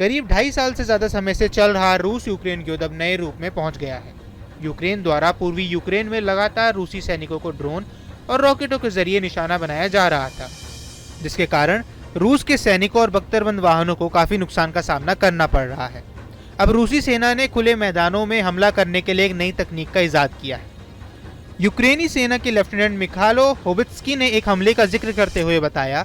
करीब 2.5 साल से ज्यादा समय से चल रहा रूस यूक्रेन युद्ध अब नए रूप में पहुंच गया है। यूक्रेन द्वारा पूर्वी यूक्रेन में लगातार रूसी सैनिकों को ड्रोन और रॉकेटों के जरिए निशाना बनाया जा रहा था, जिसके कारण रूस के सैनिकों और बख्तरबंद वाहनों को काफी नुकसान का सामना करना पड़ रहा है। अब रूसी सेना ने खुले मैदानों में हमला करने के लिए एक नई तकनीक का इजाद किया है। यूक्रेनी सेना के लेफ्टिनेंट मिखालो होबित्स्की ने एक हमले का जिक्र करते हुए बताया,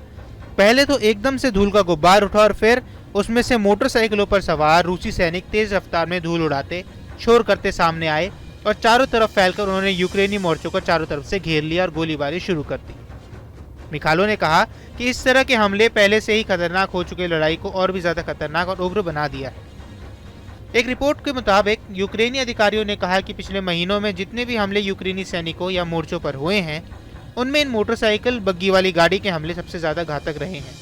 पहले तो एकदम से धूल का गुब्बार उठा और फिर उसमें से मोटरसाइकिलों पर सवार रूसी सैनिक तेज रफ्तार में धूल उड़ाते, शोर करते सामने आए और चारों तरफ फैलकर उन्होंने यूक्रेनी मोर्चों को चारों तरफ से घेर लिया और गोलीबारी शुरू कर दी। मिखालो ने कहा कि इस तरह के हमले पहले से ही खतरनाक हो चुके लड़ाई को और भी ज्यादा खतरनाक और उग्र बना दिया है। एक रिपोर्ट के मुताबिक यूक्रेनी अधिकारियों ने कहा कि पिछले महीनों में जितने भी हमले यूक्रेनी सैनिकों या मोर्चों पर हुए हैं, उनमें इन मोटरसाइकिल बग्गी वाली गाड़ी के हमले सबसे ज्यादा घातक रहे हैं,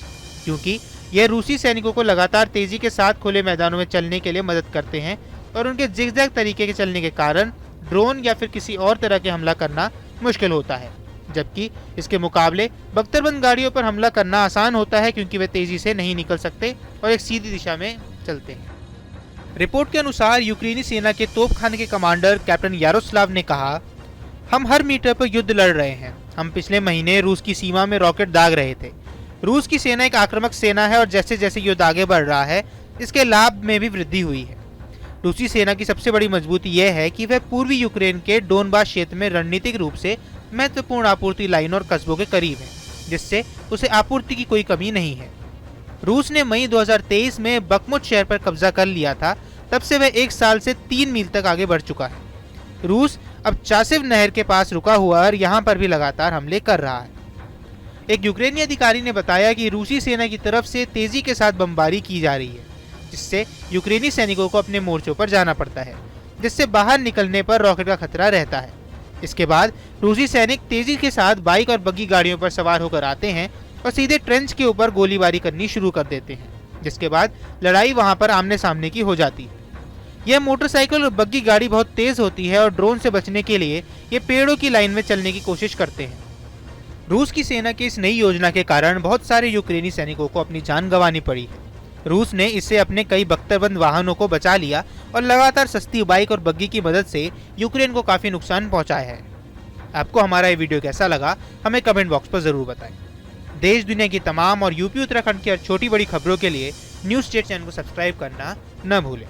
क्योंकि यह रूसी सैनिकों को लगातार तेजी के साथ खुले मैदानों में चलने के लिए मदद करते हैं और उनके जिगजैग तरीके के चलने के कारण ड्रोन या फिर किसी और तरह के हमला करना मुश्किल होता है, जबकि इसके मुकाबले बख्तरबंद गाड़ियों पर हमला करना आसान होता है क्योंकि वे तेजी से नहीं निकल सकते और एक सीधी दिशा में चलते हैं। रिपोर्ट के अनुसार यूक्रेनी सेना के तोपखाने के कमांडर कैप्टन यारोस्लाव ने कहा, हम हर मीटर पर युद्ध लड़ रहे हैं। हम पिछले महीने रूस की सीमा में रॉकेट दाग रहे थे। रूस की सेना एक आक्रामक सेना है और जैसे जैसे युद्ध आगे बढ़ रहा है, इसके लाभ में भी वृद्धि हुई है। रूसी सेना की सबसे बड़ी मजबूती यह है कि वह पूर्वी यूक्रेन के डोनबास क्षेत्र में रणनीतिक रूप से महत्वपूर्ण आपूर्ति लाइन और कस्बों के करीब है, जिससे उसे आपूर्ति की कोई कमी नहीं है। रूस ने मई 2023 में बखमुत शहर पर कब्जा कर लिया था, तब से वह 1 साल से 3 मील तक आगे बढ़ चुका है। रूस अब चासिव नहर के पास रुका हुआ और यहाँ पर भी लगातार हमले कर रहा है। एक यूक्रेनी अधिकारी ने बताया कि रूसी सेना की तरफ से तेजी के साथ बमबारी की जा रही है, जिससे यूक्रेनी सैनिकों को अपने मोर्चों पर जाना पड़ता है, जिससे बाहर निकलने पर रॉकेट का खतरा रहता है। इसके बाद रूसी सैनिक तेजी के साथ बाइक और बग्गी गाड़ियों पर सवार होकर आते हैं और सीधे ट्रेंच के ऊपर गोलीबारी करनी शुरू कर देते हैं, जिसके बाद लड़ाई वहां पर आमने सामने की हो जाती है। यह मोटरसाइकिल और बग्गी गाड़ी बहुत तेज होती है और ड्रोन से बचने के लिए ये पेड़ों की लाइन में चलने की कोशिश करते हैं। रूस की सेना की इस नई योजना के कारण बहुत सारे यूक्रेनी सैनिकों को अपनी जान गंवानी पड़ी है। रूस ने इससे अपने कई बख्तरबंद वाहनों को बचा लिया और लगातार सस्ती बाइक और बग्गी की मदद से यूक्रेन को काफी नुकसान पहुंचाया है। आपको हमारा ये वीडियो कैसा लगा, हमें कमेंट बॉक्स पर जरूर बताएं। देश दुनिया की तमाम और यूपी उत्तराखंड की छोटी बड़ी खबरों के लिए न्यूज़ स्टेट चैनल को सब्सक्राइब करना न भूलें।